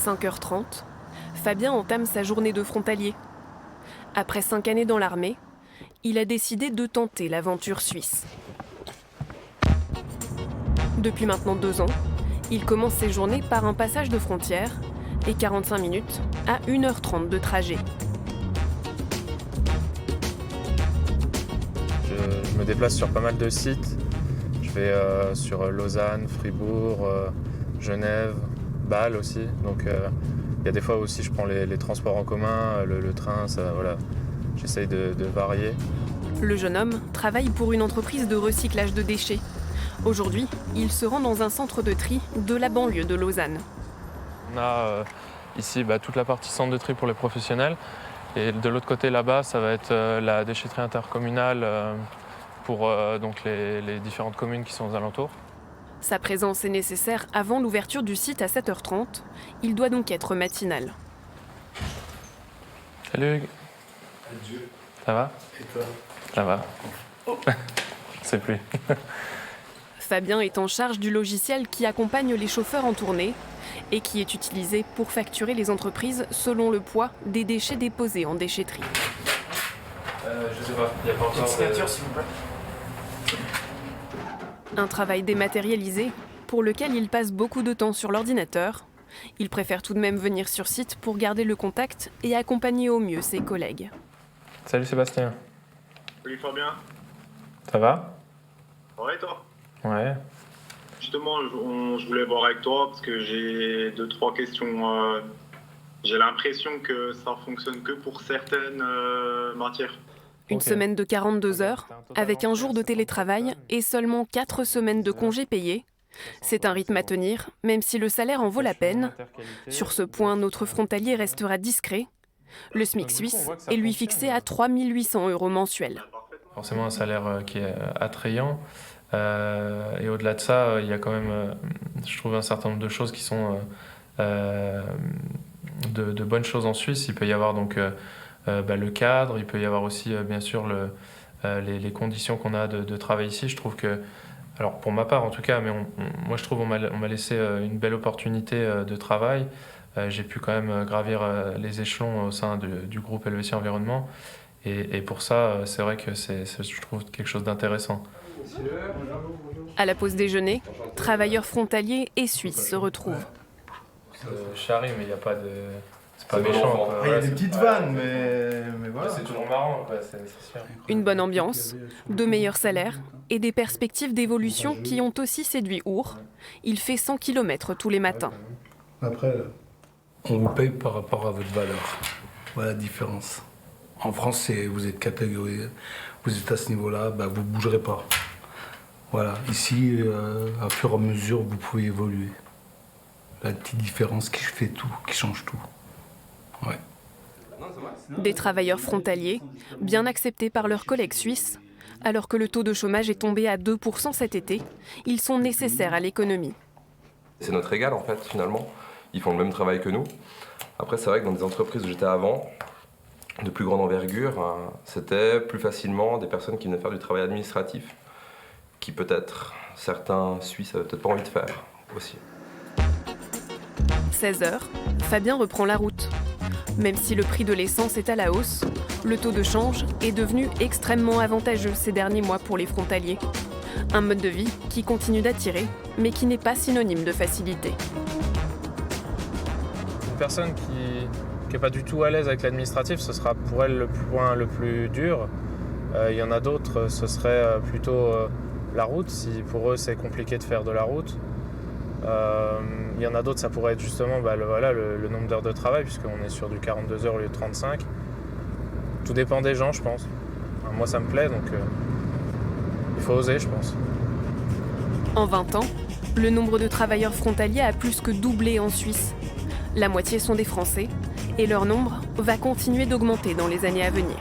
5h30, Fabien entame sa journée de frontalier. Après 5 années dans l'armée, il a décidé de tenter l'aventure suisse. Depuis maintenant 2 ans, il commence ses journées par un passage de frontière et 45 minutes à 1h30 de trajet. Je me déplace sur pas mal de sites. Je vais sur Lausanne, Fribourg, Genève, Bâle aussi. Donc il y a des fois aussi je prends les transports en commun, le train, ça, voilà. J'essaye de varier. Le jeune homme travaille pour une entreprise de recyclage de déchets. Aujourd'hui, il se rend dans un centre de tri de la banlieue de Lausanne. On a ici toute la partie centre de tri pour les professionnels. Et de l'autre côté là-bas, ça va être la déchetterie intercommunale pour donc les différentes communes qui sont aux alentours. Sa présence est nécessaire avant l'ouverture du site à 7h30. Il doit donc être matinal. Salut Hugues. Adieu. Ça va? Et toi? Ça va. Oh. C'est plus. Fabien est en charge du logiciel qui accompagne les chauffeurs en tournée et qui est utilisé pour facturer les entreprises selon le poids des déchets déposés en déchetterie. Je sais pas, il n'y a pas encore Une signature, s'il vous plaît. Un travail dématérialisé pour lequel il passe beaucoup de temps sur l'ordinateur. Il préfère tout de même venir sur site pour garder le contact et accompagner au mieux ses collègues. Salut Sébastien. Salut Fabien. Ça va? Ouais, toi? Ouais. Justement, je voulais voir avec toi parce que j'ai 2-3 questions. J'ai l'impression que ça fonctionne que pour certaines matières. Une semaine de 42 heures, avec un jour de télétravail et seulement 4 semaines de congés payés. C'est un rythme à tenir, même si le salaire en vaut la peine. Sur ce point, notre frontalier restera discret. Le SMIC suisse est lui fixé à 3 800 € mensuels. Forcément un salaire qui est attrayant. Et au-delà de ça, il y a quand même, je trouve, un certain nombre de choses qui sont de bonnes choses en Suisse. Il peut y avoir donc le cadre, il peut y avoir aussi bien sûr les conditions qu'on a de travail ici. Je trouve que, alors pour ma part en tout cas, mais moi je trouve on m'a laissé une belle opportunité de travail. J'ai pu quand même gravir les échelons au sein du groupe LEC Environnement. Et pour ça, c'est vrai que je trouve quelque chose d'intéressant. À la pause déjeuner, travailleurs frontaliers et suisses se retrouvent. Charrie, mais il n'y a pas de... C'est pas méchant. Il y a des petites vannes, mais voilà. C'est toujours marrant, c'est sûr. Une bonne ambiance, de meilleurs salaires et des perspectives d'évolution qui ont aussi séduit Our. Il fait 100 km tous les matins. Après, on vous paye par rapport à votre valeur. Voilà la différence. En France, vous êtes catégorisé, vous êtes à ce niveau-là, vous ne bougerez pas. Voilà, ici, à fur et à mesure, vous pouvez évoluer. La petite différence qui fait tout, qui change tout. Ouais. Des travailleurs frontaliers, bien acceptés par leurs collègues suisses. Alors que le taux de chômage est tombé à 2% cet été, ils sont nécessaires à l'économie. C'est notre égal en fait, finalement. Ils font le même travail que nous. Après, c'est vrai que dans des entreprises où j'étais avant, de plus grande envergure, c'était plus facilement des personnes qui venaient faire du travail administratif, qui peut-être certains Suisses n'avaient peut-être pas envie de faire aussi. 16h, Fabien reprend la route. Même si le prix de l'essence est à la hausse, le taux de change est devenu extrêmement avantageux ces derniers mois pour les frontaliers. Un mode de vie qui continue d'attirer, mais qui n'est pas synonyme de facilité. Une personne qui n'est pas du tout à l'aise avec l'administratif, ce sera pour elle le point le plus dur. Il y en a d'autres, ce serait plutôt la route, si pour eux c'est compliqué de faire de la route. Il y en a d'autres, ça pourrait être justement le nombre d'heures de travail, puisqu'on est sur du 42 heures au lieu de 35. Tout dépend des gens, je pense. Moi, ça me plaît, donc il faut oser, je pense. En 20 ans, le nombre de travailleurs frontaliers a plus que doublé en Suisse. La moitié sont des Français, et leur nombre va continuer d'augmenter dans les années à venir.